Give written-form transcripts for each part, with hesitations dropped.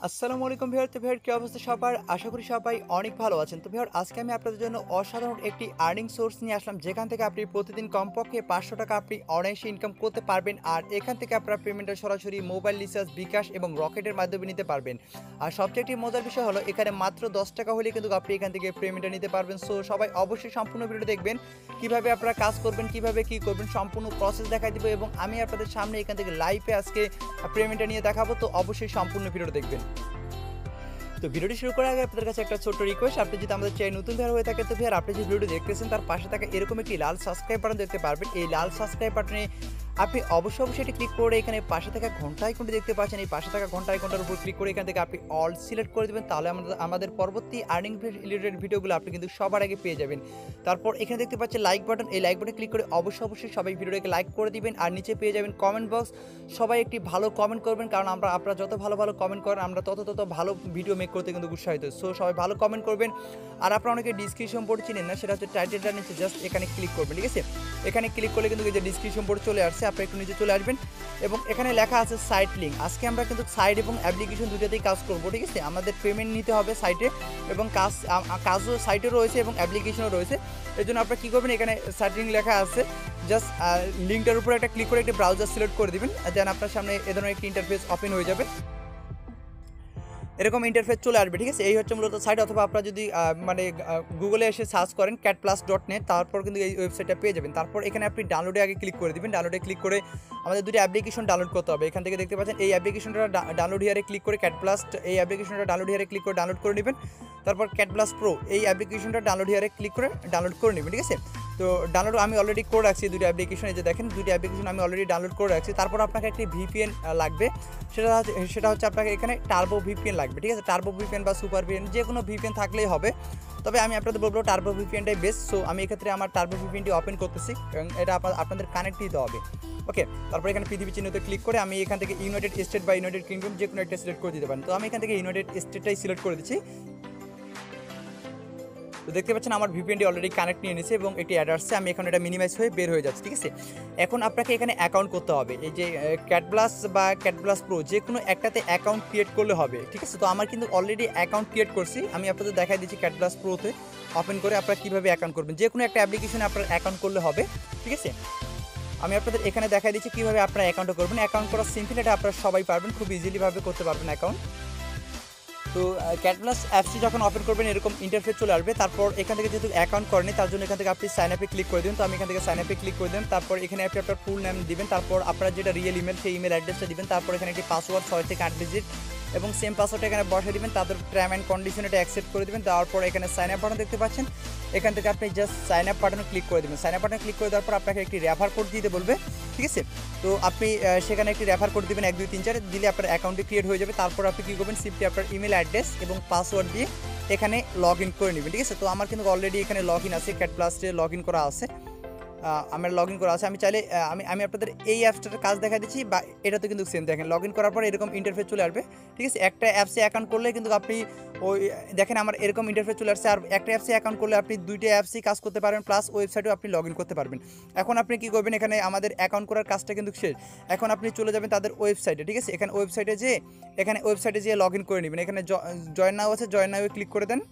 আসসালামু আলাইকুম ভিউয়ার। তো ভিউয়ার কি অবস্থা সবার? আশা করি সবাই অনেক ভালো আছেন। তো ভিউয়ার আজকে আমি আপনাদের জন্য অসাধারণ একটি আর্নিং সোর্স নিয়ে আসলাম, যেখান থেকে আপনি প্রতিদিন কমপক্ষে ৫০০ টাকা আপনি অনায়াসে ইনকাম করতে পারবেন। আর এখান থেকে আপনার পেমেন্টটা সরাসরি মোবাইল রিচার্জ, বিকাশ এবং রকেটের মাধ্যমে নিতে পারবেন। আর সবচেয়ে একটি মজার বিষয় হলো, এখানে মাত্র ১০ টাকা হলে কিন্তু আপনি এখান থেকে পেমেন্টটা নিতে পারবেন। সো সবাই অবশ্যই সম্পূর্ণ ভিডিও দেখবেন, কিভাবে আপনারা কাজ করবেন, কিভাবে কি করবেন, সম্পূর্ণ প্রসেস দেখাই দিব এবং আমি আপনাদের সামনে এখান থেকে লাইভে আজকে পেমেন্টটা নিয়ে দেখাবো। তো অবশ্যই সম্পূর্ণ ভিডিও দেখবেন। তো ভিডিওটি শুরু করার আগে আপনাদের কাছে একটা ছোট্ট রিকোয়েস্ট, আপনি যদি আমাদের চ্যানেল নতুন ভিউয়ার হয়ে থাকে তো ভিউয়ার আপনি যে ভিডিওটি দেখতেছেন তার পাশে থাকা এরকম একটি লাল সাবস্ক্রাইব বাটন দেখতে পারবেন। এই লাল সাবস্ক্রাইব বাটনে আপনি অবশ্যই এটি ক্লিক করে এখানে পাশে থাকা ঘন্টা আইকনটি দেখতে পাচ্ছেন। এই পাশে থাকা ঘন্টা আইকনটার উপর ক্লিক করে এখান থেকে আপনি অল সিলেক্ট করে দেবেন, তাহলে আমাদের পরবর্তী আর্নিং রিলেটেড ভিডিওগুলো আপনি কিন্তু সবার আগে পেয়ে যাবেন। তারপর এখানে দেখতে পাচ্ছেন লাইক বাটন, এই লাইক বাটনে ক্লিক করে অবশ্যই সবাই ভিডিওটাকে লাইক করে দিবেন। আর নিচে পেয়ে যাবেন কমেন্ট বক্স, সবাই একটি ভালো কমেন্ট করবেন, কারণ আপনারা যত ভালো কমেন্ট করেন আমরা তত ভালো ভিডিও মেক করতে কিন্তু উৎসাহিত। সো সবাই ভালো কমেন্ট করবেন। আর আপনারা অনেকে ডিসক্রিপশন বোর্ড চিনেন না, সেটা হচ্ছে টাইটেলটার নিচে জাস্ট এখানে ক্লিক করবেন, ঠিক আছে? এখানে ক্লিক করলে কিন্তু এই যে ডিসক্রিপশন বোর্ড চলে আসছে, আপনি একটু নিচে চলে আসবেন এবং এখানে লেখা আছে সাইট লিঙ্ক। আজকে আমরা কিন্তু সাইট এবং অ্যাপ্লিকেশন দুটাতেই কাজ করব, ঠিক আছে? আমাদের পেমেন্ট নিতে হবে সাইটে এবং কাজও সাইটে রয়েছে এবং অ্যাপ্লিকেশনও রয়েছে। এর জন্য আপনারা কী করবেন, এখানে সাইট লিঙ্ক লেখা আছে, জাস্ট লিঙ্কটার উপরে একটা ক্লিক করে একটা ব্রাউজার সিলেক্ট করে দিবেন, দেন আপনার সামনে এ ধরনের একটি ইন্টারফেস ওপেন হয়ে যাবে, এরকম ইন্টারফেস চলে আসবে, ঠিক আছে? এই হচ্ছে মূলত সাইট। অথবা আপনারা যদি গুগলে এসে সার্চ করেন catplus.net, তারপর কিন্তু এই ওয়েবসাইটটা পেয়ে যাবেন। তারপর এখানে আপনি ডাউনলোডে আগে ক্লিক করে দিবেন। ডাউনলোডে ক্লিক করে আমাদের দুটি অ্যাপ্লিকেশন ডাউনলোড করতে হবে। এখান থেকে দেখতে পাচ্ছেন এই অ্যাপ্লিকেশনটা ডাউনলোড হিয়ারে ক্লিক করে ক্যাটপ্লাস, এই অ্যাপ্লিকেশনটা ডাউনলোড হিয়ারে ক্লিক করে ডাউনলোড করে নেবেন। তারপর ক্যাটপ্লাস প্রো এই অ্যাপ্লিকেশনটা ডাউনলোড হিয়ারে ক্লিক করে ডাউনলোড করে নেবেন, ঠিক আছে? তো ডাউনলোড আমি অলরেডি করে রাখছি দুটো অ্যাপ্লিকেশন, এই যে দেখেন দুটি অ্যাপ্লিকেশন আমি অলরেডি ডাউনলোড করে রাখছি। তারপর আপনাকে একটি ভিপিএন লাগবে, সেটা হচ্ছে আপনাকে এখানে টার্বো ভিপিএন লাগবে, ঠিক আছে? টার্বো ভিপিএন বা সুপার ভিপিএন যে কোনো ভিপিএন থাকলেই হবে, তবে আমি আপনাদের বলবো টার্বো ভিপিএনটাই বেস্ট। সো আমি এক্ষেত্রে আমার টার্বো ভিপিএনটি ওপেন করতেছি এবং এটা আপনাদের কানেক্ট দিতে হবে, ওকে? তারপর এখানে পৃথিবী চিহ্নতে ক্লিক করে আমি এখান থেকে ইউনাইটেড স্টেট বা ইউনাইটেড কিংডম যে কোনো একটা সিলেক্ট করে দিতে পারেন। তো আমি এখান থেকে ইউনাইটেড স্টেটটাই সিলেক্ট করে দিচ্ছি। তো দেখতে পাচ্ছেন আমার ভিপিএনটি অলরেডি কানেক্ট নিয়ে নিয়েছে এবং একটি অ্যাড আসছে, আমি এখন এটা মিনিমাইজ হয়ে বের হয়ে যাচ্ছে, ঠিক আছে? এখন আপনাকে এখানে অ্যাকাউন্ট করতে হবে, এই যে ক্যাটপ্লাস বা ক্যাটপ্লাস প্রো যে কোনো একটাতে অ্যাকাউন্ট ক্রিয়েট করলে হবে, ঠিক আছে? তো আমার কিন্তু অলরেডি অ্যাকাউন্ট ক্রিয়েট করছি, আমি আপনাদের দেখাই দিচ্ছি ক্যাটপ্লাস প্রোতে ওপেন করে আপনারা কীভাবে অ্যাকাউন্ট করবেন। যে কোনো একটা অ্যাপ্লিকেশনে আপনার অ্যাকাউন্ট করলে হবে, ঠিক আছে? আমি আপনাদের এখানে দেখাই দিচ্ছি কীভাবে আপনারা অ্যাকাউন্টটা করবেন। অ্যাকাউন্ট করা সিম্পল, এটা আপনারা সবাই পারবেন, খুব ইজিলিভাবে করতে পারবেন অ্যাকাউন্ট। তো ক্যাটপ্লাস অ্যাপসটি যখন ওপেন করবেন এরকম ইন্টারফেস চলে আসবে। তারপর এখান থেকে যেহেতু অ্যাকাউন্ট করেনি তার জন্য এখান থেকে আপনি সাইন আপে ক্লিক করে দিন। তো আমি এখান থেকে সাইন আপে ক্লিক করে দিন। তারপর এখানে আপনি আপনার ফুল নেম দিবেন, তারপর আপনার যেটা রিয়েল ইমেল সেই ইমেল অ্যাড্রেসটা দিবেন। তারপর এখানে একটি পাসওয়ার্ড 6 থেকে 8 ডিজিট এবং সেম পাসওয়ার্ডটা এখানে বসে দিবেন। তাদের টার্ম অ্যান্ড কন্ডিশন এটা অ্যাকসেপ্ট করে দেবেন। তারপর এখানে সাইন আপ বাটন দেখতে পাচ্ছেন, এখান থেকে আপনি জাস্ট সাইন আপ বাটনে ক্লিক করে দেবেন। সাইন আপ বাটনে ক্লিক করে দেওয়ার পর আপনাকে একটি রেফার কোড দিতে বলবে, ঠিক আছে? তো আপনি সেখানে একটি রেফার কোড দিবেন 1 2 3 4 দিলে আপনার অ্যাকাউন্টটি ক্রিয়েট হয়ে যাবে। তারপর আপনি কী করবেন, সিম্পলি আপনার ইমেল অ্যাড্রেস এবং পাসওয়ার্ড দিয়ে এখানে লগ ইন করে নেবেন, ঠিক আছে? তো আমার কিন্তু অলরেডি এখানে লগ ইন আছে, ক্যাটপ্লাসে লগ ইন করা আছে, আমার লগ ইন করা আছে। আমি চাইলে আমি আপনাদের এই অ্যাপসটার কাজ দেখা দিচ্ছি, বা এটাতে কিন্তু সেম দেখেন লগ ইন করার পর এরকম ইন্টারফেস চলে আসবে, ঠিক আছে? একটা অ্যাপসে অ্যাকাউন্ট করলে কিন্তু আপনি ওই দেখেন আমার এরকম ইন্টারফেস চলে আসছে। আর একটা অ্যাপসে অ্যাকাউন্ট করলে আপনি দুইটা অ্যাপসেই কাজ করতে পারবেন, প্লাস ওয়েবসাইটেও আপনি লগ ইন করতে পারবেন। এখন আপনি কী করবেন, এখানে আমাদের অ্যাকাউন্ট করার কাজটা কিন্তু শেষ। এখন আপনি চলে যাবেন তাদের ওয়েবসাইটে, ঠিক আছে? এখানে ওয়েবসাইটে যেয়ে লগ ইন করে নেবেন। এখানে জয়েন নাও আছে, জয়েন নাও ক্লিক করে দেন।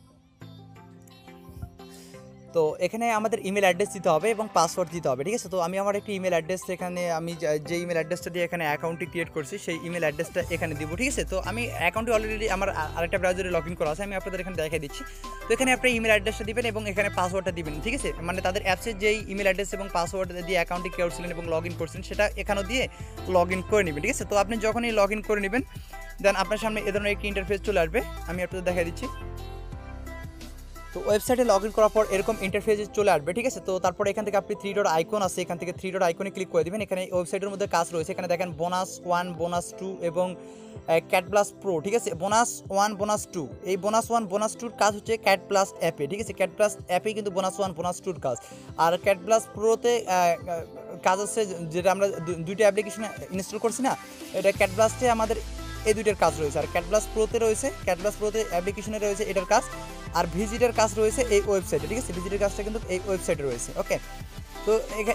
তো এখানে আমাদের ইমেল অ্যাড্রেস দিতে হবে এবং পাসওয়ার্ড দিতে হবে, ঠিক আছে? তো আমি আমার একটি ইমেল অ্যাড্রেস এখানে আমি যে ইমেল অ্যাড্রেসটা দিয়ে এখানে অ্যাকাউন্টটি ক্রিয়েট করছি সেই ইমেল অ্যাড্রেসটা এখানে দিব, ঠিক আছে? তো আমি অ্যাকাউন্টটি অলরেডি আমার আরেকটা ব্রাউজারে লগ ইন করা আছে, আমি আপনাদের এখানে দেখাই দিচ্ছি। তো এখানে আপনি ইমেল অ্যাড্রেসটা দিবেন এবং এখানে পাসওয়ার্ডটা দিবেন, ঠিক আছে? মানে তাদের অ্যাপসের যেই ইমেল অ্যাড্রেস এবং পাসওয়ার্ড দিয়ে অ্যাকাউন্টটি ক্রিয়েট করছিলেন এবং লগ ইন করছেন সেটা এখানেও দিয়ে লগ ইন করে নেবেন, ঠিক আছে? তো আপনি যখনই লগ ইন করে নেবেন দেন আপনার সামনে এ ধরনের একটি ইন্টারফেস চলে আসবে, আমি আপনাদের দেখাই দিচ্ছি। তো ওয়েবসাইটে লগ ইন করার পর এরকম ইন্টারফেস চলে আসবে, ঠিক আছে? তো তারপর এখান থেকে আপনি 3 ডট আইকন আছে, এখান থেকে 3 ডট আইকনে ক্লিক করে দেবেন। এখানে ওয়েবসাইটের মধ্যে কাজ রয়েছে, এখানে দেখেন বোনাস 1 বোনাস 2 এবং ক্যাটপ্লাস প্রো, ঠিক আছে? বোনাস 1 বোনাস 2, এই বোনাস 1 বোনাস 2 কাজ হচ্ছে ক্যাটপ্লাস অ্যাপে, ঠিক আছে? ক্যাটপ্লাস অ্যাপেই কিন্তু বোনাস 1 বোনাস 2 কাজ। আর ক্যাটপ্লাস প্রোতে কাজ হচ্ছে যেটা আমরা দুইটা অ্যাপ্লিকেশন ইনস্টল করছি না, এটা ক্যাটপ্লাসে আমাদের এই দুইটার কাজ রয়েছে। আর ক্যাটপ্লাস প্রোতে অ্যাপ্লিকেশনে রয়েছে এটার কাজ, আর ভিজিটের কাজ রয়েছে এই ওয়েবসাইটে, ঠিক আছে? ভিজিটের কাজটা কিন্তু এই ওয়েবসাইটে রয়েছে, ওকে? তো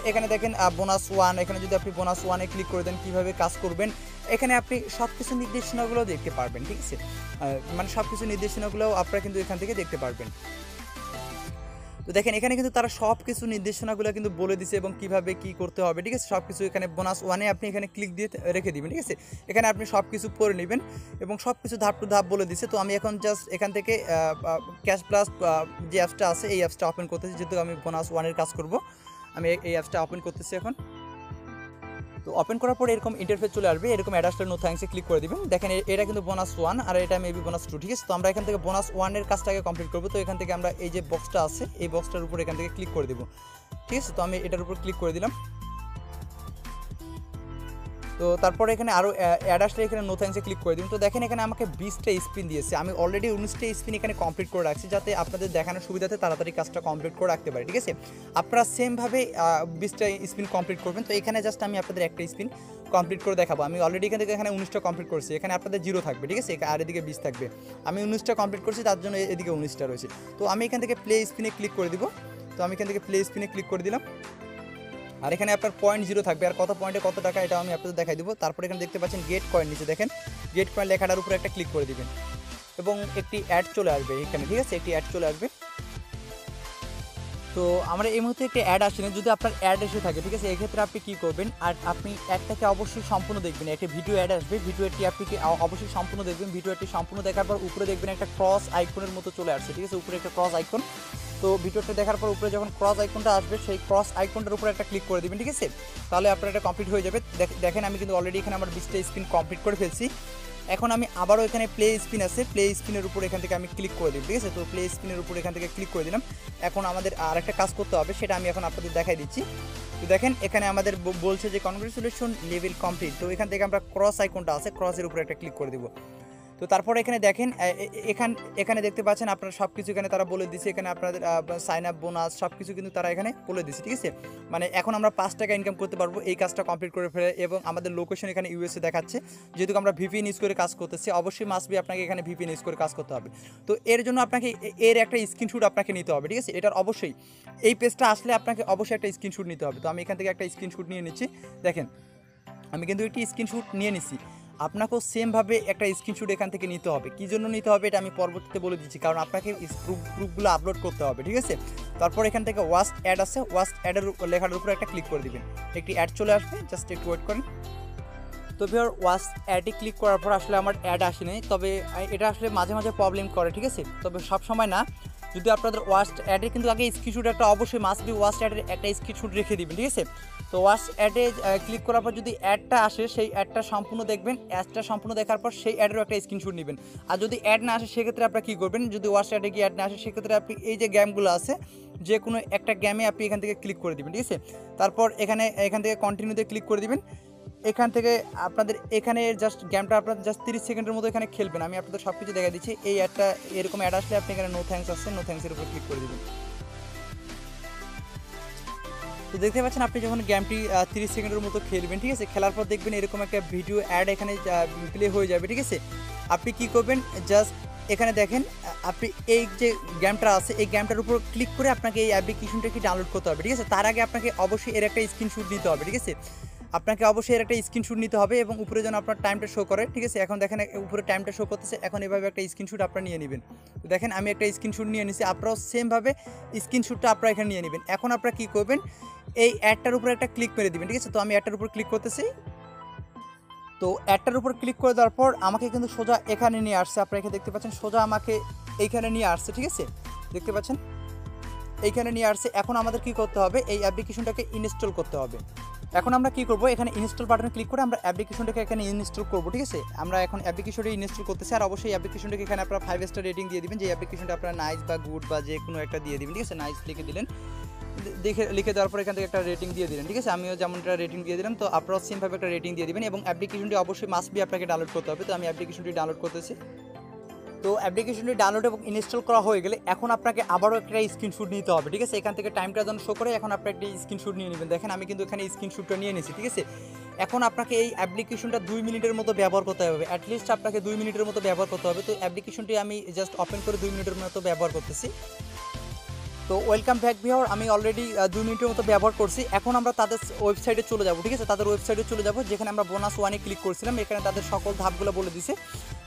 এখানে দেখেন বোনাস 1, এখানে যদি আপনি বোনাস 1-এ ক্লিক করে দেন কীভাবে কাজ করবেন, এখানে আপনি সব কিছু নির্দেশনাগুলো দেখতে পারবেন, ঠিক আছে। মানে সব কিছু নির্দেশনাগুলোও আপনারা কিন্তু এখান থেকে দেখতে পারবেন। তো দেখেন এখানে কিন্তু তারা সব কিছু নির্দেশনাগুলো কিন্তু বলে দিছে এবং কিভাবে কি করতে হবে, ঠিক আছে। সব কিছু এখানে বোনাস 1-এ আপনি এখানে ক্লিক দিয়ে রেখে দিবেন, ঠিক আছে। এখানে আপনি সব কিছু পড়ে নেবেন এবং সব কিছু ধাপ টু ধাপ বলে দিছে। তো আমি এখন জাস্ট এখান থেকে ক্যাশ প্লাস যে অ্যাপসটা আছে এই অ্যাপসটা ওপেন করতেছি, যেহেতু আমি বোনাস 1-এর কাজ করব। আমি এই অ্যাপসটা ওপেন করতেছি এখন। তো ওপেন করার পর এরকম ইন্টারফেস চলে আসবে, এরকম অ্যাডাস্টার নো থ্যাঙ্কসে ক্লিক করে দিবেন। দেখেন এটা কিন্তু বোনাস 1 আর এটা মেবি বোনাস 2, ঠিক আছে। তো আমরা এখান থেকে বোনাস 1-এর কাজটাকে কমপ্লিট করব। তো এখান থেকে আমরা এই যে বক্সটা আছে এই বক্সটার উপর এখান থেকে ক্লিক করে দেব, ঠিক আছে। তো আমি এটার উপর ক্লিক করে দিলাম। তো তারপরে এখানে আরও অ্যাডাসটা এখানে নো থ্যাঙ্কসে ক্লিক করে দিন। তো দেখেন এখানে আমাকে 20টা স্পিন দিয়েছে, আমি অলরেডি 19টা স্পিন এখানে কমপ্লিট করে রাখছি, যাতে আপনাদের দেখানোর সুবিধাতে তাড়াতাড়ি কাজটা কমপ্লিট করে রাখতে পারি, ঠিক আছে। আপনারা সেমভাবে 20টা স্পিন কমপ্লিট করবেন। তো এখানে জাস্ট আমি আপনাদের একটা স্পিন কমপ্লিট করে দেখাবো। আমি অলরেডি এখান থেকে এখানে 19টা কমপ্লিট করছি, এখানে আপনাদের 0 থাকবে, ঠিক আছে। আর এদিকে 20 থাকবে। আমি 19টা কমপ্লিট করছি, তার জন্য এদিকে 19টা রয়েছে। তো আমি এখান থেকে প্লে স্পিনে ক্লিক করে দিব। তো আমি এখান থেকে প্লে স্পিনে ক্লিক করে দিলাম। আর এখানে আপনার 0.0 থাকবে, আর কত পয়েন্টে কত টাকা এটা আমি আপনাদের দেখাই দেবো। তারপরে এখানে দেখতে পাচ্ছেন গেট কয়েন, নিচে দেখেন গেট কয়েন লেখাটার উপরে একটা ক্লিক করে দিবেন এবং একটি অ্যাড চলে আসবে এখানে, ঠিক আছে। একটি অ্যাড চলে আসবে। তো আমরা এই মুহূর্তে একটি অ্যাড আসেনি, যদি আপনার অ্যাড এসে থাকে, ঠিক আছে, এক্ষেত্রে আপনি কী করবেন, আর আপনি অ্যাডটাকে অবশ্যই সম্পূর্ণ দেখবেন। একটি ভিডিও অ্যাড আসবে, ভিডিওটি আপনি অবশ্যই সম্পূর্ণ দেখবেন। ভিডিওটি সম্পূর্ণ দেখার পর উপরে দেখবেন একটা ক্রস আইকনের মতো চলে আসছে, ঠিক আছে, উপরে একটা ক্রস আইকন। তো ভিডিওটা দেখার পর উপরে যখন ক্রস আইকনটা আসবে, সেই ক্রস আইকনটার উপরে একটা ক্লিক করে দিবেন, ঠিক আছে। তাহলে আপনার এটা কমপ্লিট হয়ে যাবে। দেখেন আমি কিন্তু অলরেডি এখানে আমার 20টা স্পিন কমপ্লিট করে ফেলছি। এখন আমি আবারও এখানে প্লে স্পিন আছে, প্লে স্পিনের উপর এখান থেকে আমি ক্লিক করে দিই, ঠিক আছে। তো প্লে স্পিনের উপর এখান থেকে ক্লিক করে দিলাম। এখন আমাদের আরেকটা কাজ করতে হবে, সেটা আমি এখন আপনাদের দেখাই দিচ্ছি। তো দেখেন এখানে আমাদের বলছে যে কনগ্রেচুলেশন লেভেল কমপ্লিট। তো এখান থেকে আমরা ক্রস আইকনটা আছে, ক্রসের উপরে একটা ক্লিক করে দেবো। তো তারপরে এখানে দেখেন এখানে দেখতে পাচ্ছেন আপনারা সব কিছু এখানে তারা বলে দিচ্ছে। এখানে আপনাদের সাইন আপ বোনাস সব কিছু কিন্তু তারা এখানে বলে দিচ্ছে, ঠিক আছে। মানে এখন আমরা 5 টাকা ইনকাম করতে পারবো এই কাজটা কমপ্লিট করে ফেলে। এবং আমাদের লোকেশন এখানে ইউএসএ দেখাচ্ছে, যেহেতু আমরা ভিপিএন ইউজ করে কাজ করতেছি, অবশ্যই মাস্ট বি আপনাকে এখানে ভিপিএন ইউজ করে কাজ করতে হবে। তো এর জন্য আপনাকে এর একটা স্ক্রিনশট আপনাকে নিতে হবে, ঠিক আছে। এটার অবশ্যই এই পেজটা আসলে আপনাকে অবশ্যই একটা স্ক্রিনশট নিতে হবে। তো আমি এখান থেকে একটা স্ক্রিনশট নিয়ে নিচ্ছি। দেখেন আমি কিন্তু একটি স্ক্রিনশট নিয়ে নিচ্ছি। আপনাকেও সেমভাবে একটা স্ক্রিনশট এখান থেকে নিতে হবে। কী জন্য নিতে হবে এটা আমি পরবর্তীতে বলে দিচ্ছি, কারণ আপনাকে প্রুফগুলো আপলোড করতে হবে, ঠিক আছে। তারপর এখান থেকে ওয়াচ অ্যাড আছে, ওয়াচ অ্যাডের লেখার উপরে একটা ক্লিক করে দিবেন, একটি অ্যাড চলে আসবে, জাস্ট একটু ওয়েট করেন। তো ভিউয়ার ওয়াচ অ্যাডে ক্লিক করার পর আসলে আমার অ্যাড আসেনি, তবে এটা আসলে মাঝে মাঝে প্রবলেম করে, ঠিক আছে। তবে সব সময় না, যদি আপনাদের ওয়াচ অ্যাডে কিন্তু আগে স্ক্রিনশট একটা অবশ্যই মাস্ট বি ওয়াচ অ্যাডের একটা স্ক্রিনশট রেখে দিবেন, ঠিক আছে। তো ওয়াচ অ্যাডে ক্লিক করার পর যদি অ্যাডটা আসে, সেই অ্যাডটা সম্পূর্ণ দেখবেন। অ্যাডটা সম্পূর্ণ দেখার পর সেই অ্যাডেরও একটা স্ক্রিনশট নেবেন। আর যদি অ্যাড না আসে সেক্ষেত্রে আপনারা কী করবেন, যদি ওয়াচ অ্যাডে গিয়ে অ্যাড না আসে সেক্ষেত্রে আপনি এই যে গেমগুলো আছে, যে কোনো একটা গেমে আপনি এখান থেকে ক্লিক করে দিবেন, ঠিক আছে। তারপর এখান থেকে কন্টিনিউতে ক্লিক করে দিবেন। এখান থেকে আপনাদের এখানে জাস্ট গেমটা আপনাদের জাস্ট 30 সেকেন্ডের মতো এখানে খেলবেন। আমি আপনাদের সব কিছু দেখা দিচ্ছি। এই অ্যাডটা এরকম অ্যাড আসলে আপনি এখানে নো থ্যাঙ্কস আসছে, নো থ্যাঙ্কসের উপর ক্লিক করে দেবেন। তো দেখতে পাচ্ছেন আপনি যখন গেমটি 30 সেকেন্ডের মতো খেলবেন, ঠিক আছে, খেলার পর দেখবেন এরকম একটা ভিডিও অ্যাড এখানে প্লে হয়ে যাবে, ঠিক আছে। আপনি কি করবেন, জাস্ট এখানে দেখেন আপনি এই যে গেমটা আছে এই গেমটার উপর ক্লিক করে আপনাকে এই অ্যাপ্লিকেশনটাকে ডাউনলোড করতে হবে, ঠিক আছে। তার আগে আপনাকে অবশ্যই এর একটা স্ক্রিনশট নিতে হবে, ঠিক আছে। আপনাকে অবশ্যই এর একটা স্ক্রিনশট নিতে হবে এবং উপরে যেন আপনার টাইমটা শো করে, ঠিক আছে। এখন দেখেন উপরে টাইমটা শো করতেছে, এখন এভাবে একটা স্ক্রিনশট আপনারা নিয়ে নেবেন। তো দেখেন আমি একটা স্ক্রিনশট নিয়ে নিয়েছি, আপনারাও সেমভাবে স্ক্রিনশটটা আপনারা এখানে নিয়ে নেবেন। এখন আপনারা কী করবেন, এই অ্যাডটার উপরে একটা ক্লিক মেরে দেবেন, ঠিক আছে। তো আমি অ্যাডটার উপর ক্লিক করতেছি। তো অ্যাডটার উপর ক্লিক করে দেওয়ার পর আমাকে কিন্তু সোজা এখানে নিয়ে আসছে, আপনারা এখানে দেখতে পাচ্ছেন, সোজা আমাকে এইখানে নিয়ে আসছে, ঠিক আছে, দেখতে পাচ্ছেন এইখানে নিয়ে আসছে। এখন আমাদের কি করতে হবে, এই অ্যাপ্লিকেশনটাকে ইনস্টল করতে হবে। এখন আমরা কি করব, এখানে ইনস্টল বাটনে ক্লিক করে আমরা অ্যাপ্লিকেশনটাকে এখানে ইনস্টল করব, ঠিক আছে। আমরা এখন অ্যাপ্লিকেশনটা ইনস্টল করতেছি, আর অবশ্যই অ্যাপ্লিকেশনটাকে এখানে আপনারা 5 স্টার রেটিং দিয়ে দিবেন। যে অ্যাপ্লিকেশনটা আপনারা নাইস বা গুড বা যে কোনো একটা দিয়ে দিবেন, ঠিক আছে। নাইস লিখে দিলেন, লিখে দেওয়ার পর এখান থেকে একটা রেটিং দিয়ে দিলেন, ঠিক আছে। আমিও যেমনটা রেটিং দিয়ে দিলাম, তো আপনারাও সেমভাবে একটা রেটিং দিয়ে দিবেন এবং অ্যাপ্লিকেশনটি অবশ্যই মাস্ট বি আপনাকে ডাউনলোড করতে হবে। তো আমি অ্যাপ্লিকেশনটি ডাউনলোড করতেছি। তো অ্যাপ্লিকেশনটি ডাউনলোড এবং ইনস্টল করা হয়ে গেলে এখন আপনাকে আবারও একটা স্ক্রিনশট নিতে হবে, ঠিক আছে। এখান থেকে টাইমটা যেন শো করে, এখন আপনি একটা স্ক্রিনশট নিয়ে নেবেন। দেখেন আমি কিন্তু এখানে স্ক্রিনশটটা নিয়ে নিয়েছি, ঠিক আছে। এখন আপনাকে এই অ্যাপ্লিকেশনটা 2 মিনিটের মতো ব্যবহার করতে হবে, অ্যাটলিস্ট আপনাকে 2 মিনিটের মতো ব্যবহার করতে হবে। তো অ্যাপ্লিকেশনটি আমি জাস্ট ওপেন করে 2 মিনিটের মতো ব্যবহার করতেছি। তো ওয়েলকাম ব্যাক ভিউয়ার, আমি অলরেডি 2 মিনিটের মতো ব্যবহার করছি। এখন আমরা তাদের ওয়েবসাইটে চলে যাব, ঠিক আছে? তাদের ওয়েবসাইটে চলে যাব, যেখানে আমরা বোনাস ওয়ানে ক্লিক করছিলাম। এখানে তাদের সকল ধাপগুলো বলে দিছে।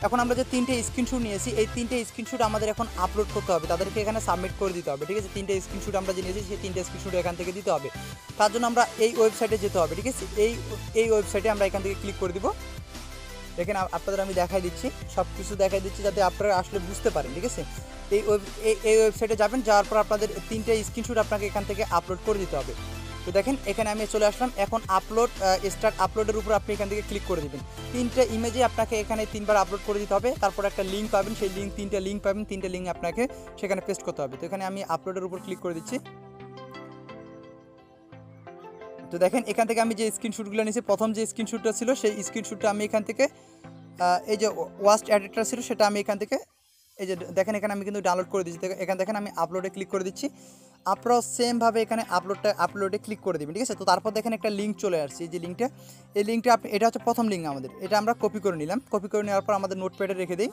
এখন আমরা যে 3টে স্ক্রিনশট নিয়েছি, এই 3টে স্ক্রিনশট আমাদের এখন আপলোড করতে হবে, তাদেরকে এখানে সাবমিট করে দিতে হবে, ঠিক আছে? 3টে স্ক্রিনশট আমরা যে নিয়েছি সেই 3টে স্ক্রিনশট এখান থেকে দিতে হবে। তার জন্য আমরা এই ওয়েবসাইটে যেতে হবে, ঠিক আছে? এই ওয়েবসাইটে আমরা এখান থেকে ক্লিক করে দিব। দেখেন আপনাদের আমি দেখাই দিচ্ছি, সব কিছু দেখাই দিচ্ছি যাতে আপনারা আসলে বুঝতে পারেন, ঠিক আছে? এই ওয়েবসাইটে যাবেন, যাওয়ার পর আপনাদের 3টে স্ক্রিনশট আপনাকে এখান থেকে আপলোড করে দিতে হবে। তো দেখেন এখানে আমি চলে আসলাম। এখন আপলোড স্টার্ট আপলোডের উপর আপনি এখান থেকে ক্লিক করে দেবেন। 3টে ইমেজে আপনাকে এখানে 3বার আপলোড করে দিতে হবে। তারপর একটা লিঙ্ক পাবেন, সেই লিঙ্ক 3টে লিঙ্ক পাবেন, 3টে লিঙ্ক আপনাকে সেখানে পেস্ট করতে হবে। তো এখানে আমি আপলোডের উপর ক্লিক করে দিচ্ছি। তো দেখেন এখান থেকে আমি যে স্ক্রিনশটগুলো নিয়েছি, প্রথম যে স্ক্রিনশটটা ছিল সেই স্ক্রিনশটটা আমি এখান থেকে এই যে ওয়াস্ট এডিটর ছিল সেটা আমি এখান থেকে এই যে দেখেন এখানে আমি কিন্তু ডাউনলোড করে দিচ্ছি। এখানে দেখেন আমি আপলোডে ক্লিক করে দিচ্ছি। আপনারাও সেমভাবে এখানে আপলোডে ক্লিক করে দেবেন, ঠিক আছে? তো তারপর দেখেন একটা লিঙ্ক চলে আসছে, এই যে লিঙ্কটা, এই লিঙ্কটা আপনি, এটা হচ্ছে প্রথম লিঙ্ক আমাদের, এটা আমরা কপি করে নিলাম। কপি করে নেওয়ার পর আমাদের নোটপ্যাডে রেখে দিই।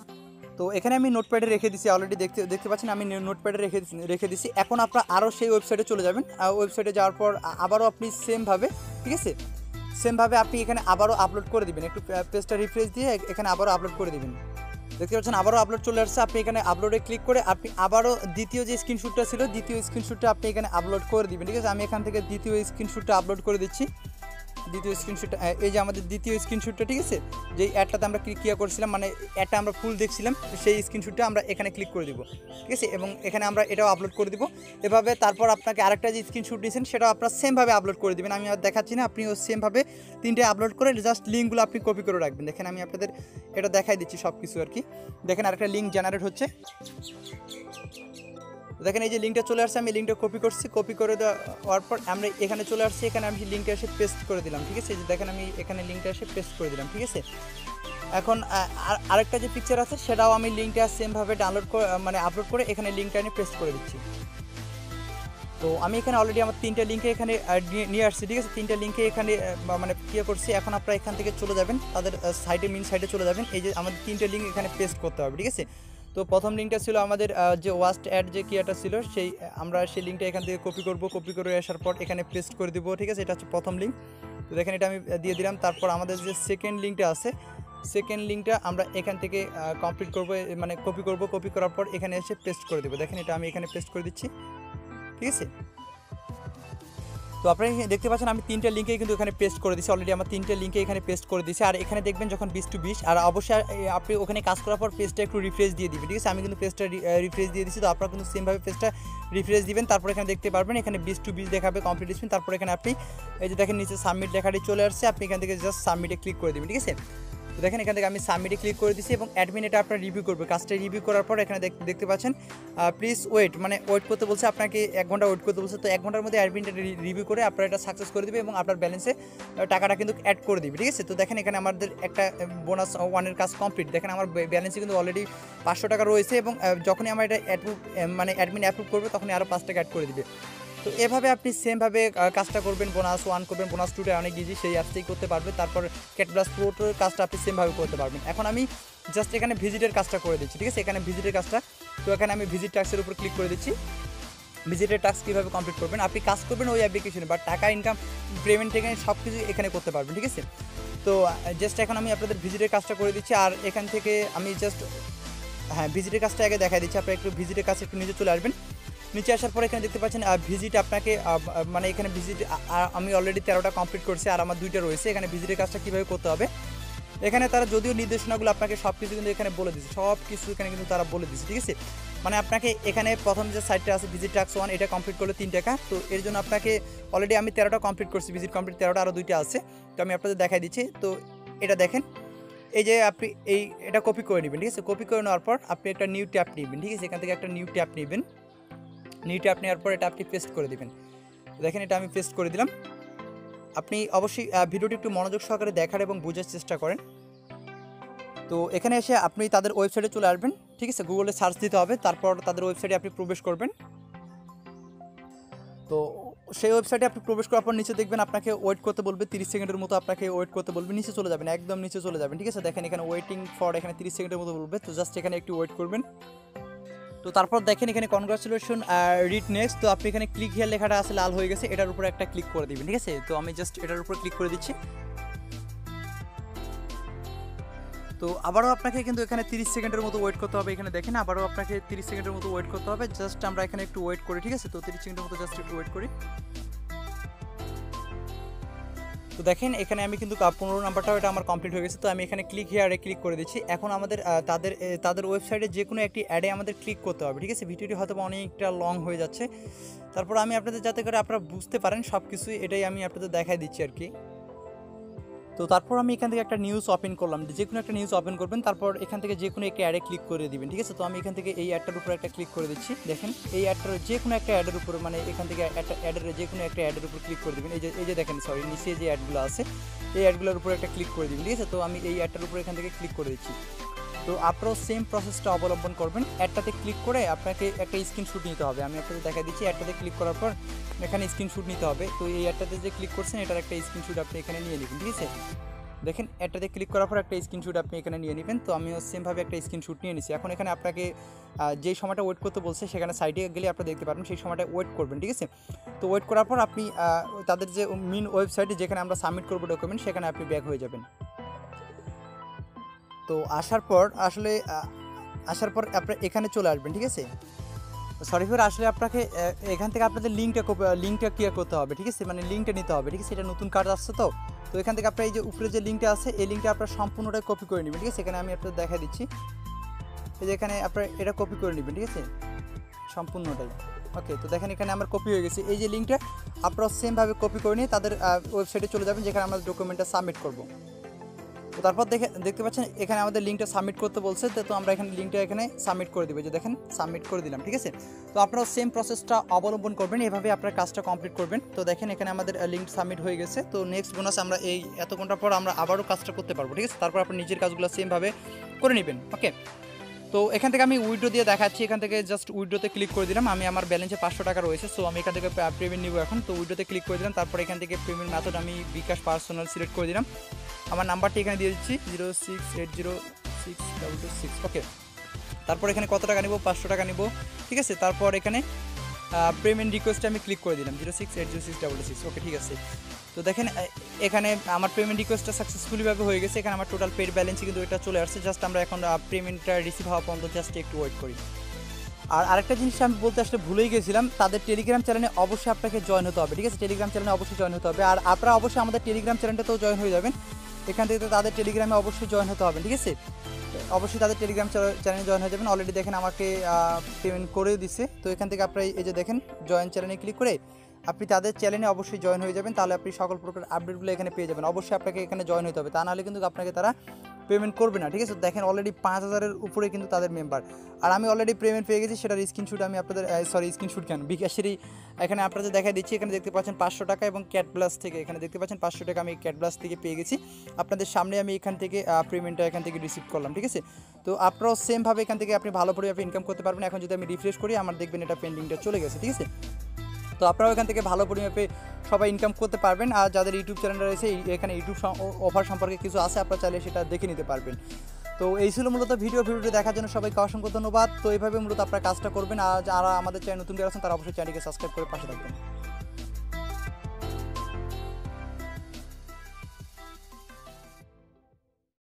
তো এখানে আমি নোটপ্যাডে রেখে দিচ্ছি, অলরেডি দেখতে পাচ্ছেন আমি নোটপ্যাডে রেখে দিচ্ছি। এখন আপনারা আরও সেই ওয়েবসাইটে চলে যাবেন। ওয়েবসাইটে যাওয়ার পর আবারও আপনি সেমভাবে, ঠিক আছে, সেমভাবে আপনি এখানে আবারও আপলোড করে দিবেন। একটু পেজটা রিফ্রেশ দিয়ে এখানে আবারও আপলোড করে দিবেন। দেখতে পাচ্ছেন আবারও আপলোড চলে আসছে। আপনি এখানে আপলোডে ক্লিক করে আপনি আবারও দ্বিতীয় যে স্ক্রিনশটটা ছিল, দ্বিতীয় স্ক্রিনশটটা আপনি এখানে আপলোড করে দিবেন, ঠিক আছে? আমি এখান থেকে দ্বিতীয় স্ক্রিনশটটা আপলোড করে দিচ্ছি। দ্বিতীয় স্ক্রিনশটটা, এই যে আমাদের দ্বিতীয় স্ক্রিনশটটা, ঠিক আছে, যেই অ্যাডটাতে আমরা ক্লিক করছিলাম, মানে অ্যাডটা আমরা ফুল দেখছিলাম, সেই স্ক্রিনশটটা আমরা এখানে ক্লিক করে দিব, ঠিক আছে? এবং এখানে আমরা এটাও আপলোড করে দিব এভাবে। তারপর আপনাকে আরেকটা যে স্ক্রিনশট দিয়েছেন সেটাও আপনারা সেমভাবে আপলোড করে দেবেন। আমি আর দেখাচ্ছি না, আপনিও সেমভাবে 3টে আপলোড করে জাস্ট লিঙ্কগুলো আপনি কপি করে রাখবেন। দেখেন আমি আপনাদের এটা দেখাই দিচ্ছি সব কিছু আর কি। দেখেন আরেকটা লিঙ্ক জেনারেট হচ্ছে। দেখেন এই যে লিঙ্কটা চলে আসছে, আমি লিঙ্কটা কপি করছি। কপি করে দেওয়ার পর আমরা এখানে চলে আসছি, এখানে আমি লিঙ্কটা এসে পেস্ট করে দিলাম, ঠিক আছে? যে দেখেন আমি এখানে লিঙ্কটা এসে পেস্ট করে দিলাম, ঠিক আছে? এখন আরেকটা যে পিকচার আছে সেটাও আমি লিঙ্কটা সেমভাবে ডাউনলোড করে মানে আপলোড করে এখানে লিঙ্কটা এনে পেস্ট করে দিচ্ছি। তো আমি এখানে অলরেডি আমার 3টে লিঙ্কে এখানে নিয়ে আসছি, ঠিক আছে? 3টে লিঙ্কে এখানে মানে করছি। এখন আপনারা এখান থেকে চলে যাবেন, তাদের সাইডে মেন সাইডে চলে যাবেন। এই যে আমাদের 3টে লিঙ্ক এখানে পেস্ট করতে হবে, ঠিক আছে? তো প্রথম লিঙ্কটা ছিল আমাদের যে ওয়াস্ট অ্যাড যে কিয়াটা ছিল, আমরা সেই লিঙ্কটা এখান থেকে কপি করব। কপি করে আসার পর এখানে পেস্ট করে দিব, ঠিক আছে? এটা হচ্ছে প্রথম লিঙ্ক। তো দেখেন এটা আমি দিয়ে দিলাম। তারপর আমাদের যে সেকেন্ড লিঙ্কটা আছে, সেকেন্ড লিঙ্কটা আমরা এখান থেকে কমপ্লিট করব, মানে কপি করব। কপি করার পর এখানে এসে পেস্ট করে দেবো। দেখেন এটা আমি এখানে পেস্ট করে দিচ্ছি, ঠিক আছে? তো আপনারা দেখতে পাচ্ছেন আমি 3টে লিঙ্কে কিন্তু এখানে পেস্ট করে দিচ্ছি। অলরেডি আমার 3টে লিঙ্কে এখানে পেস্ট করে দিচ্ছি। আর এখানে দেখবেন যখন 20/20, আর অবশ্যই আপনি ওখানে কাজ করার পর পেজটা একটু রিফ্রেশ দিয়ে দিবেন, ঠিক আছে? আমি কিন্তু পেজটা রিফ্রেশ দিয়ে দিচ্ছি। তো আপনারা কিন্তু সেমভাবে পেজটা রিফ্রেশ দিবেন। তারপর এখানে দেখতে পারবেন এখানে 20/20 দেখাবে কমপ্লিট স্পিন। তারপর এখানে আপনি এই যে দেখেন নিচে সাবমিট লেখাটি চলে আসছে, আপনি এখান থেকে জাস্ট সাবমিটে ক্লিক করে দেবেন, ঠিক আছে? তো দেখেন এখান থেকে আমি সাবমিটে ক্লিক করে দিচ্ছি এবং অ্যাডমিন এটা আপনার রিভিউ করবে। কাজটা রিভিউ করার পর এখানে দেখতে পাচ্ছেন প্লিজ ওয়েট, মানে ওয়েট করতে বলছে, আপনাকে 1 ঘন্টা ওয়েট করতে বলছে। তো 1 ঘন্টার মধ্যে অ্যাডমিন এটা রিভিউ করে আপনার এটা সাকসেস করে দেবে এবং আপনার ব্যালেন্সে টাকাটা কিন্তু অ্যাড করে দিবে, ঠিক আছে? তো দেখেন এখানে আমাদের একটা বোনাস ওয়ানের কাজ কমপ্লিট। দেখেন আমার ব্যালেন্সে কিন্তু অলরেডি 500 টাকা রয়েছে এবং যখনই আমার এটা মানে অ্যাডমিন অ্যাপ্রুভ করবে তখনই আরও 5 টাকা অ্যাড করে দিবে। তো এভাবে আপনি সেমভাবে কাজটা করবেন। বোনাস 1 করবেন, বোনাস 2টা অনেক ইজি, সেই অ্যাপসেই করতে পারবেন। তারপর ক্যাটব্লাস প্রোটোর কাজটা আপনি সেমভাবে করতে পারবেন। এখন আমি জাস্ট এখানে ভিজিটের কাজটা করে দিচ্ছি, ঠিক আছে? এখানে ভিজিটের কাজটা, তো এখানে আমি ভিজিট টাস্কের উপর ক্লিক করে দিচ্ছি। ভিজিটের টাস্ক কীভাবে কমপ্লিট করবেন, আপনি কাজ করবেন ওই অ্যাপ্লিকেশনে, বাট টাকা ইনকাম পেমেন্ট থেকে সব কিছু এখানে করতে পারবেন, ঠিক আছে? তো জাস্ট এখন আমি আপনাদের ভিজিটের কাজটা করে দিচ্ছি। আর এখান থেকে আমি জাস্ট ভিজিটের কাজটা আগে দেখাই দিচ্ছি। আপনারা একটু ভিজিটের কাছে একটু নিচে চলে আসবেন। নিচে আসার পর এখানে দেখতে পাচ্ছেন ভিজিট আপনাকে মানে এখানে ভিজিট আমি অলরেডি 13টা কমপ্লিট করছি আর আমার 2টা রয়েছে। এখানে ভিজিটের কাজটা কীভাবে করতে হবে এখানে তারা যদিও নির্দেশনাগুলো আপনাকে সব কিছু কিন্তু এখানে বলে দিচ্ছে, সব কিছু এখানে কিন্তু তারা বলে দিচ্ছে, ঠিক আছে? মানে আপনাকে এখানে প্রথম যে সাইটটা আছে ভিজিট টাস্ক 1, এটা কমপ্লিট করলে 3 টাকা। তো এর জন্য আপনাকে অলরেডি আমি 13টা কমপ্লিট করছি, ভিজিট কমপ্লিট 13টা, আরও 2টা আছে। তো আমি আপনাদের দেখাই দিচ্ছি। তো এটা দেখেন, এই যে আপনি এটা কপি করে নেবেন, ঠিক আছে? কপি করে নেওয়ার পর আপনি একটা নিউ ট্যাব নেবেন, ঠিক আছে? এখান থেকে একটা নিউ ট্যাব নেবেন। নিউ ট্যাব নেওয়ার পর এটা আপনি পেস্ট করে দেবেন। দেখেন এটা আমি পেস্ট করে দিলাম। আপনি অবশ্যই ভিডিওটি একটু মনোযোগ সহকারে দেখার এবং বোঝার চেষ্টা করেন। তো এখানে এসে আপনি তাদের ওয়েবসাইটে চলে আসবেন, ঠিক আছে? গুগলে সার্চ দিতে হবে, তারপর তাদের ওয়েবসাইটে আপনি প্রবেশ করবেন। তো সেই ওয়েবসাইটে আপনি প্রবেশ করার পর নিচে দেখবেন আপনাকে ওয়েট করতে বলবে 30 সেকেন্ডের মতো, আপনাকে ওয়েট করতে বলবে। নিচে চলে যাবেন, একদম নিচে চলে যাবেন, ঠিক আছে? দেখেন এখানে ওয়েটিং ফর, এখানে 30 সেকেন্ডের মতো বলবে। তো জাস্ট এখানে একটু ওয়েট করবেন। তো তারপর দেখেন এখানে কনগ্রাচুলেশন রিড নেক্সট, তো আপনি এখানে ক্লিক হিয়ার লেখাটা আছে লাল হয়ে গেছে, এটার উপরে একটা ক্লিক করে দিবেন, ঠিক আছে। তো আমি জাস্ট এটার উপর ক্লিক করে দিচ্ছি। তো আবারও আপনাকে কিন্তু এখানে 30 সেকেন্ডের মতো ওয়েট করতে হবে। এখানে দেখেন আবারও আপনাকে 30 সেকেন্ডের মতো ওয়েট করতে হবে। জাস্ট আমরা এখানে একটু ওয়েট করি, ঠিক আছে। তো 30 সেকেন্ডের মতো জাস্ট একটু ওয়েট করি। তো দেখেন এখানে আমি কিন্তু 15 নাম্বারটাও এটা আমার কমপ্লিট হয়ে গেছে। তো আমি এখানে ক্লিক হিয়ারে ক্লিক করে দিচ্ছি। এখন আমাদের তাদের ওয়েবসাইটে যে কোনো একটি অ্যাডে আমাদের ক্লিক করতে হবে, ঠিক আছে। ভিডিওটি হয়তো অনেকটা লং হয়ে যাচ্ছে, তারপর আমি আপনাদের যাতে করে আপনারা বুঝতে পারেন সব কিছুই, এটাই আমি আপনাদের দেখাই দিচ্ছি আর কি। তো তারপর আমি এখান থেকে একটা নিউজ ওপেন করলাম, যে কোনো একটা নিউজ ওপেন করবেন, তারপর এখান থেকে যে কোনো একটা অ্যাডে ক্লিক করে দিবেন, ঠিক আছে। তো আমি এখান থেকে এই অ্যাডটার উপর একটা ক্লিক করে দিচ্ছি। দেখেন এই অ্যাডটার যে কোনো একটা অ্যাডের উপর, মানে এখান থেকে একটা অ্যাডের যে কোনো একটা অ্যাডের উপর ক্লিক করে দিবেন। এই যে দেখেন, সরি, নিচে যে অ্যাডগুলো আছে এই অ্যাডগুলোর উপর একটা ক্লিক করে দিবেন, ঠিক আছে। তো আমি এই অ্যাডটার উপর এখান থেকে ক্লিক করে দিচ্ছি। তো আপনারাও সেম প্রসেসটা অবলম্বন করবেন। অ্যাডটাতে ক্লিক করে আপনাকে একটা স্ক্রিনশট নিতে হবে। আমি আপনাদের দেখা দিচ্ছি, অ্যাডটাতে ক্লিক করার পর এখানে স্ক্রিনশট নিতে হবে। তো এই অ্যাডটাতে যে ক্লিক করছেন এটার একটা স্ক্রিনশট আপনি এখানে নিয়ে নেবেন, ঠিক আছে। দেখেন অ্যাডটাতে ক্লিক করার পর একটা স্ক্রিনশট আপনি এখানে নিয়ে নেবেন। তো আমিও সেমভাবে একটা স্ক্রিনশট নিয়ে নিচ্ছি। এখন এখানে আপনাকে যেই সময়টা ওয়েট করতে বলছে সেখানে সাইডে গেলে আপনারা দেখতে পারবেন সেই সময়টা ওয়েট করবেন, ঠিক আছে। তো ওয়েট করার পর আপনি তাদের যে মেন ওয়েবসাইটে যেখানে আমরা সাবমিট করবো ডকুমেন্ট, সেখানে আপনি ব্যাক হয়ে যাবেন। তো আসার পর আপনি এখানে চলে আসবেন, ঠিক আছে। সরি ফর, আসলে আপনাকে এখান থেকে আপনাদের লিঙ্কটা ক্লিয়ার করতে হবে, ঠিক আছে। মানে লিঙ্কটা নিতে হবে, ঠিক আছে। এটা নতুন কার্ড আসছে তো এখান থেকে আপনার এই যে উপরে যে লিঙ্কটা আছে এই লিঙ্কটা আপনার সম্পূর্ণটাই কপি করে নেবেন, ঠিক আছে। এখানে আমি আপনাদের দেখা দিচ্ছি, এই যে এখানে আপনার এটা কপি করে নেবেন, ঠিক আছে, সম্পূর্ণটাই। ওকে, তো দেখেন এখানে আমার কপি হয়ে গেছে। এই যে লিঙ্কটা আপনারা সেমভাবে কপি করে নিয়ে তাদের ওয়েবসাইটে চলে যাবেন, যেখানে আমরা ডকুমেন্টটা সাবমিট করব। তো তারপর দেখতে পাচ্ছেন এখানে আমাদের লিঙ্কটা সাবমিট করতে বলছে। তো আমরা এখানে লিঙ্কটা এখানে সাবমিট করে দেবো, যে দেখেন সাবমিট করে দিলাম, ঠিক আছে। তো আপনারা সেম প্রসেসটা অবলম্বন করবেন, এভাবে আপনার কাজটা কমপ্লিট করবেন। তো দেখেন এখানে আমাদের লিঙ্ক সাবমিট হয়ে গেছে। তো নেক্সট বোনাস আমরা এই এত ঘন্টা পর আমরা আবারও কাজটা করতে পারবো, ঠিক আছে। তারপর আপনি নিজের কাজগুলো সেমভাবে করে নেবেন। ওকে, তো এখান থেকে আমি উইথড্র দিয়ে দেখাচ্ছি। এখান থেকে জাস্ট উইথড্রোতে ক্লিক করে দিলাম। আমার ব্যালেন্সে 500 টাকা রয়েছে। সো আমি এখান থেকে পেমেন্ট নিব এখন। তো উইথড্রোতে ক্লিক করে দিলাম। তারপর এখান থেকে পেমেন্ট মেথড আমি বিকাশ পার্সোনাল সিলেক্ট করে দিলাম। আমার নাম্বারটি এখানে দিয়ে দিচ্ছি 06806226। ওকে, তারপর এখানে কত টাকা নিব, 500 টাকা নিব, ঠিক আছে। তারপর এখানে পেমেন্ট রিকোয়েস্টে আমি ক্লিক করে দিলাম 06806226। ওকে, ঠিক আছে। তো দেখেন এখানে আমার পেমেন্ট রিকোয়েস্টটা সাকসেসফুলিভাবে হয়ে গেছে। এখানে আমার টোটাল পেড ব্যালেন্সে কিন্তু এটা চলে আসছে। জাস্ট আমরা এখন পেমেন্টটা রিসিভ হওয়া পর্যন্ত জাস্ট একটু ওয়েট করি। আর আরেকটা জিনিস আমি বলতে আসলে ভুলেই গেছিলাম, তাদের টেলিগ্রাম চ্যানেলে অবশ্যই আপনাকে জয়েন হতে হবে, ঠিক আছে। টেলিগ্রাম চ্যানেলে অবশ্যই জয়েন হতে হবে। আর আপনারা অবশ্যই আমাদের টেলিগ্রাম চ্যানেলটাতেও জয়েন হয়ে যাবেন। এখান থেকে তো তাদের টেলিগ্রামে অবশ্যই জয়েন হতে হবে, ঠিক আছে। অবশ্যই তাদের টেলিগ্রাম চ্যানেলে জয়েন হয়ে যাবেন। অলরেডি দেখেন আমাকে পেমেন্ট করেও দিচ্ছে। তো এখান থেকে আপনারা এই যে দেখেন জয়েন চ্যানেলে ক্লিক করে আপনি তাদের চ্যানেলে অবশ্যই জয়েন হয়ে যাবেন। তাহলে আপনি সকল প্রকার আপডেটগুলো এখানে পেয়ে যাবেন। অবশ্যই আপনাকে এখানে জয়েন হতে হবে, তা নাহলে কিন্তু আপনাকে তারা পেমেন্ট করবে না, ঠিক আছে। দেখেন অলরেডি 5000-এর উপরে কিন্তু তাদের মেম্বার। আর আমি অলরেডি পেমেন্ট পেয়ে গেছি, সেটার স্ক্রিনশট আমি আপনাদের স্ক্রিনশট কেন বিকাশেরই এখানে আপনাদের দেখাই দিচ্ছি। এখানে দেখতে পাচ্ছেন 500 টাকা এবং ক্যাট প্লাস থেকে এখানে দেখতে পাচ্ছেন 500 টাকা আমি ক্যাট প্লাস থেকে পেয়ে গেছি। আপনাদের সামনে আমি এখান থেকে পেমেন্টটা এখান থেকে রিসিভ করলাম, ঠিক আছে। তো আপনারাও সেমভাবে এখান থেকে আপনি ভালো পরিমাণে ইনকাম করতে পারবেন। এখন যদি আমি রিফ্রেশ করি আমার দেখবেন এটা পেন্ডিংটা চলে গেছে, ঠিক আছে। তো আপনারাও এখান থেকে ভালো পরিমাপে সবাই ইনকাম করতে পারবেন। আর যাদের ইউটিউব চ্যানেল রয়েছে এখানে ইউটিউব অফার সম্পর্কে কিছু আছে, আপনারা চাইলে সেটা দেখে নিতে পারবেন। তো এই ছিল মূলত ভিডিওটি দেখার জন্য সবাইকে অসংখ্য ধন্যবাদ। তো এইভাবে মূলত আপনারা কাজটা করবেন। আর যারা আমাদের চ্যানেল নতুন যারা আছেন তারা অবশ্যই চ্যানেলকে সাবস্ক্রাইব করে পাশে থাকবেন।